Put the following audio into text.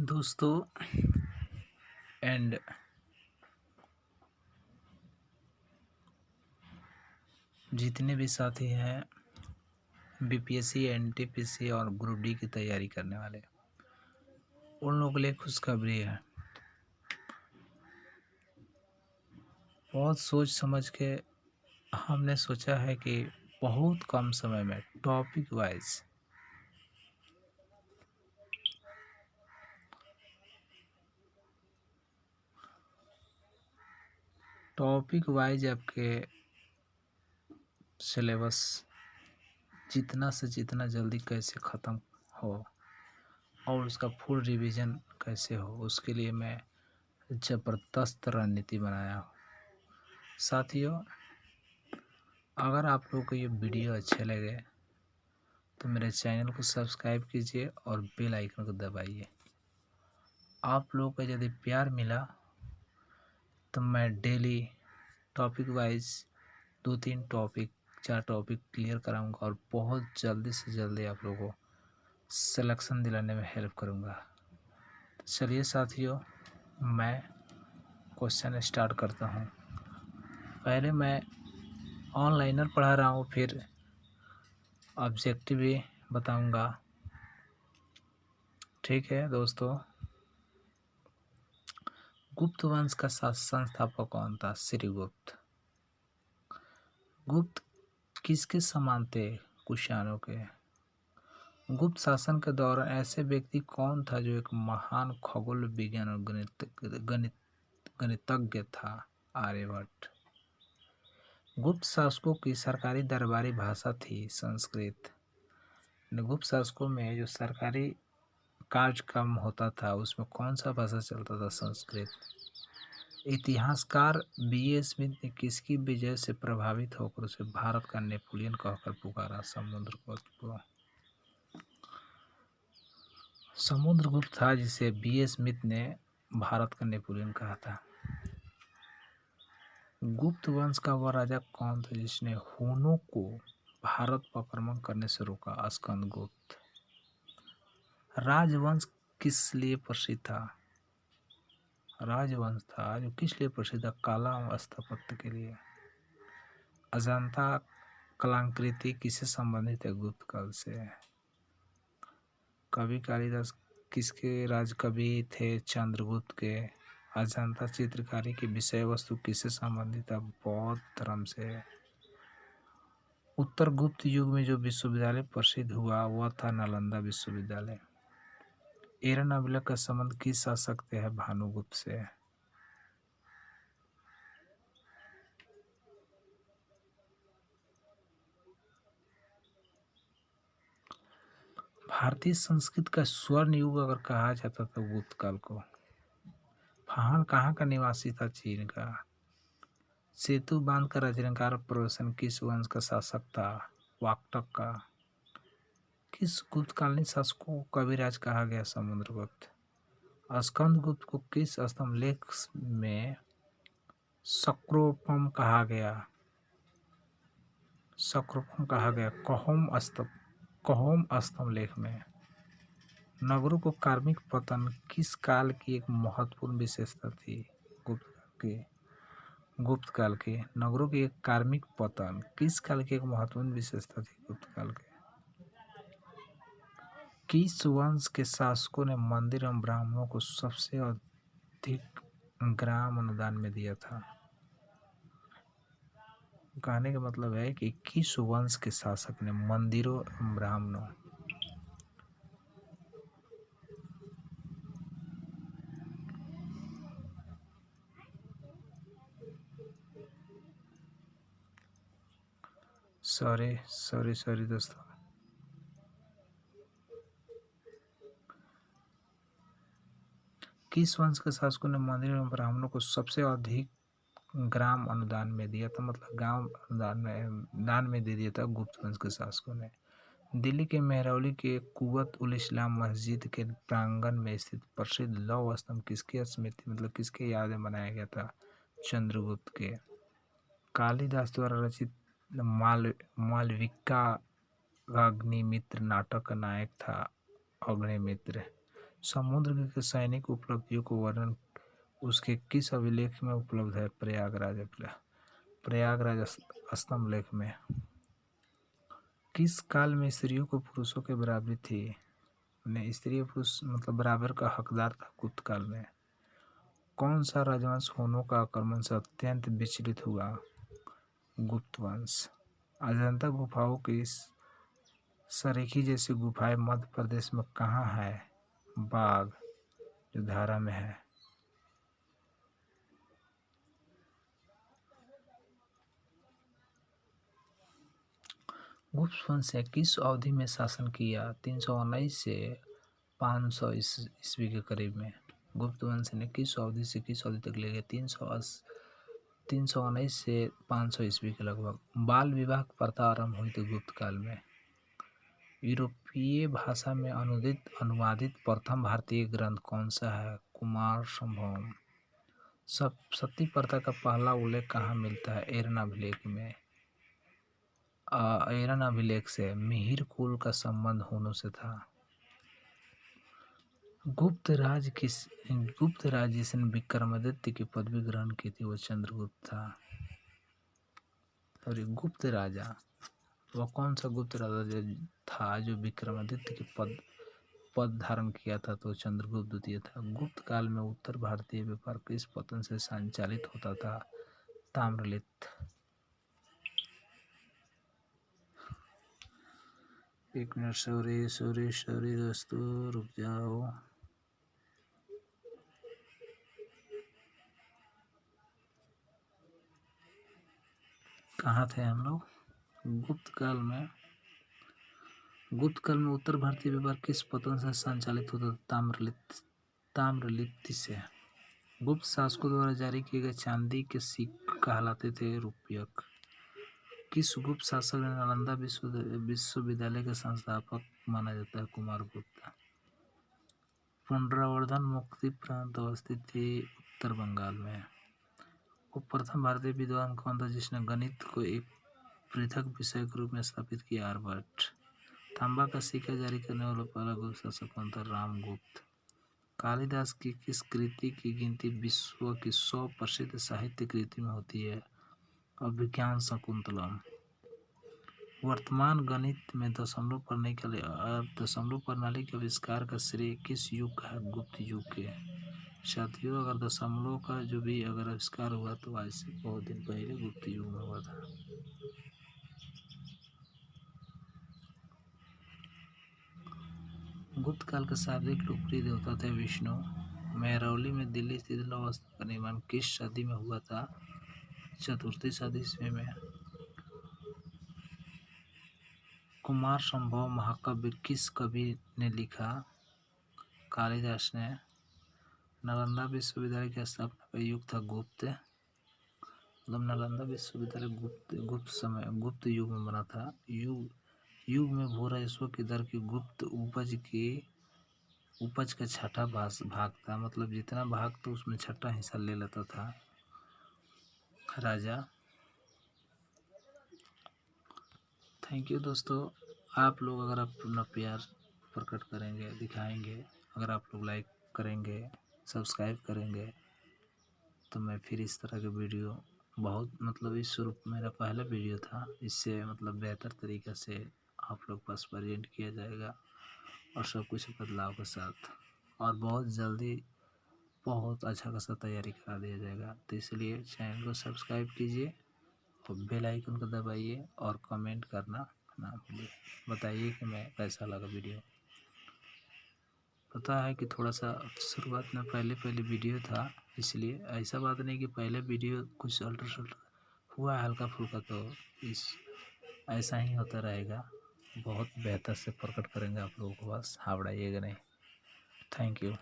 दोस्तों एंड जितने भी साथी हैं बीपीएससी, एनटीपीसी और ग्रुप डी की तैयारी करने वाले, उन लोगों के लिए खुशखबरी है। बहुत सोच समझ के हमने सोचा है कि बहुत कम समय में टॉपिक वाइज आपके सिलेबस जितना से जितना जल्दी कैसे ख़त्म हो और उसका फुल रिवीजन कैसे हो, उसके लिए मैं ज़बरदस्त रणनीति बनाया हूँ। साथियों, अगर आप लोगों को ये वीडियो अच्छे लगे तो मेरे चैनल को सब्सक्राइब कीजिए और बेल आइकन को दबाइए। आप लोगों का यदि प्यार मिला तो मैं daily topic wise 2-3 topic 4 topic clear कराऊंगा और बहुत जल्दी से जल्दी आप लोगों को सिलेक्शन दिलाने में हेल्प करूंगा। तो चलिए साथियों, मैं क्वेश्चन स्टार्ट करता हूं। पहले मैं ऑनलाइनर पढ़ा रहा हूं, फिर ऑब्जेक्टिव भी बताऊंगा। ठीक है दोस्तों। गुप्त वंश का संस्थापक कौन था? श्रीगुप्त। गुप्त किसके समान थे? कुषाणों के। गुप्त शासन के दौरान ऐसे व्यक्ति कौन था जो एक महान खगोल विज्ञान और गणितज्ञ था? आर्यभट्ट। गुप्त शासकों की सरकारी दरबारी भाषा थी संस्कृत। गुप्त शासकों में जो सरकारी कार्यक्रम होता था उसमें कौन सा भाषा चलता था? संस्कृत। इतिहासकार बी.ए. स्मिथ ने किसकी विजय से प्रभावित होकर उसे भारत का नेपोलियन कहकर पुकारा? समुद्रगुप्त को। समुद्रगुप्त था जिसे बी.ए. स्मिथ ने भारत का नेपोलियन कहा था। गुप्त वंश का वह राजा कौन था जिसने हुनों को भारत पर आक्रमण करने से रोका? स्कंदगुप्त। राजवंश किस लिए प्रसिद्ध था? राजवंश था जो किस लिए प्रसिद्ध था? कला स्थापत्य के लिए। अजंता कलाकृति किससे संबंधित है? गुप्त काल से। कवि कालिदास किसके राजकवि थे? चंद्रगुप्त के। अजंता चित्रकारी की विषय वस्तु किससे संबंधित है? बौद्ध धर्म से। उत्तर गुप्त युग में जो विश्वविद्यालय प्रसिद्ध हुआ वह था नालंदा विश्वविद्यालय। एरनाबिलक का संबंध किस शासक से है? भानुगुप्त से। भारतीय संस्कृत का स्वर्ण युग अगर कहा जाता तो गुप्त काल को। फाहन कहाँ का निवासी था? चीन का। सेतु बांध का रचनाकार प्रवेशन किस वंश का शासक था? वाकटक का। किस गुप्तकालीन शासक को कविराज कहा गया? समुद्रगुप्त। स्कंदगुप्त को किस स्तंभ लेख में सक्रोपम कहा गया? सक्रोपम कहा गया कहोम स्तंभ लेख में। नगरों को कार्मिक पतन किस काल की एक महत्वपूर्ण विशेषता थी? गुप्त काल के। नगरों की एक कार्मिक पतन किस काल की एक महत्वपूर्ण विशेषता थी? गुप्त काल के। किस वंश के शासकों ने मंदिर एवं ब्राह्मणों को सबसे अधिक ग्राम अनुदान में दिया था? कहने का मतलब है कि किस वंश के शासक ने मंदिरों एवं ब्राह्मणों सॉरी दोस्तों। किस वंश के शासकों ने मंदिर एवं ब्राह्मणों को सबसे अधिक ग्राम अनुदान में दिया था? मतलब गांव अनुदान में दान में दे दिया था गुप्त वंश के शासकों ने। दिल्ली के मेहरौली के कुवत उल इस्लाम मस्जिद के प्रांगण में स्थित प्रसिद्ध लौह स्तंभ किसकी स्मृति मतलब किसके याद में बनाया गया था? चंद्रगुप्त के। कालिदास द्वारा रचित मालविका का अग्निमित्र नाटक का नायक था अग्निमित्र। समुद्र के सैनिक उपलब्धियों को वर्णन उसके किस अभिलेख में उपलब्ध है? प्रयागराज स्तंभ लेख में। किस काल में स्त्रियों को पुरुषों के बराबरी थी? स्त्री और पुरुष मतलब बराबर का हकदार था गुप्त काल में। कौन सा राजवंश हुनों का आक्रमण से अत्यंत विचलित हुआ? गुप्त वंश। अजंता गुफाओं की सरेखी जैसी गुफाएं मध्य प्रदेश में कहाँ है? बाग, जो धारा में है। गुप्त वंश ने किस अवधि में शासन किया? 319 से 500 ईस्वी के करीब में। गुप्त वंश ने किस अवधि से किस अवधि तक ले गए? 319 से 500 ईस्वी के लगभग। बाल विवाह प्रथा आरंभ हुई थी गुप्त काल में। यूरोपीय भाषा में अनुवादित प्रथम भारतीय ग्रंथ कौन सा है? कुमार संभवम। सती प्रथा का पहला उल्लेख कहाँ मिलता है? एरन अभिलेख में। एरन अभिलेख से मिहिर कुल का संबंध हुनों से था। गुप्त राज जिसने विक्रमादित्य की पदवी ग्रहण की थी वो चंद्रगुप्त था। और गुप्त राजा वह कौन सा गुप्त राजा था जो विक्रमादित्य के पद धारण किया था? तो चंद्रगुप्त द्वितीय था। गुप्त काल में उत्तर भारतीय व्यापार किस पतन से संचालित होता था? ताम्रलिप्त। एक मिनट, सॉरी दोस्तों, रुक जाओ। कहाँ थे हम लोग? गुप्त काल में उत्तर भारतीय व्यापार किस पतन से संचालित होता था? ताम्रलिप्ति से। गुप्त शासकों द्वारा जारी किए गए चांदी के सिक्के कहलाते थे रूपयक। किस गुप्त शासक ने नालंदा विश्वविद्यालय के संस्थापक माना जाता है? कुमारगुप्त। पुनरावर्तन मुक्ति प्रांत अवस्थित थी उत्तर बंगाल में। वो प्रथम भारतीय विद्वान कौन था जिसने गणित को एक पृथक विषय के रूप में स्थापित किया? आर्यभट्ट। तांबा का सिक्का जारी करने वाला पहला गुप्त शासक कौन था? रामगुप्त। कालिदास की किस कृति की गिनती विश्व की 100 प्रसिद्ध साहित्य कृति में होती है? अभिज्ञान शाकुंतलम। वर्तमान गणित में दशमलव प्रणाली के आविष्कार का श्रेय किस युग का है? गुप्त युग के। साथियों, अगर दशमलव का जो भी अगर आविष्कार हुआ तो आज से बहुत दिन पहले गुप्त युग में हुआ था। गुप्त काल का सर्वाधिक लोकप्रिय देवता थे विष्णु। मेहरौली में दिल्ली स्थित लौह स्तंभ का निर्माण किस सदी में हुआ था? 4वीं सदी ईस्वी में। कुमार संभव महाकाव्य किस कवि ने लिखा? कालिदास ने। नालंदा विश्वविद्यालय की स्थापना का युग था गुप्त। मतलब नालंदा विश्वविद्यालय गुप्त युग में बना था। युग में भू राजस्व की दर की गुप्त उपज का छठा भाग था। मतलब जितना भाग तो उसमें छठा हिस्सा ले लेता था राजा। थैंक यू दोस्तों। आप लोग अगर अपना प्यार प्रकट करेंगे, दिखाएंगे, अगर आप लोग लाइक करेंगे, सब्सक्राइब करेंगे तो मैं फिर इस तरह के वीडियो इस रूप मेरा पहला वीडियो था, इससे बेहतर तरीक़े से आप लोग पास प्रेजेंट किया जाएगा और सब कुछ बदलाव के साथ, और बहुत जल्दी बहुत अच्छा खासा तैयारी करा दिया जाएगा। तो इसलिए चैनल को सब्सक्राइब कीजिए और बेल आइकन को दबाइए और कमेंट करना ना भूलिए। बताइए कि मैं कैसा लगा वीडियो। पता है कि थोड़ा सा शुरुआत में पहले वीडियो था, इसलिए ऐसा बात नहीं कि पहले वीडियो कुछ अल्टर सल्टर हुआ हल्का फुल्का, तो ऐसा ही होता रहेगा। बहुत बेहतर से प्रकट करेंगे आप लोगों को, बस हावड़ाइएगा नहीं। Thank you.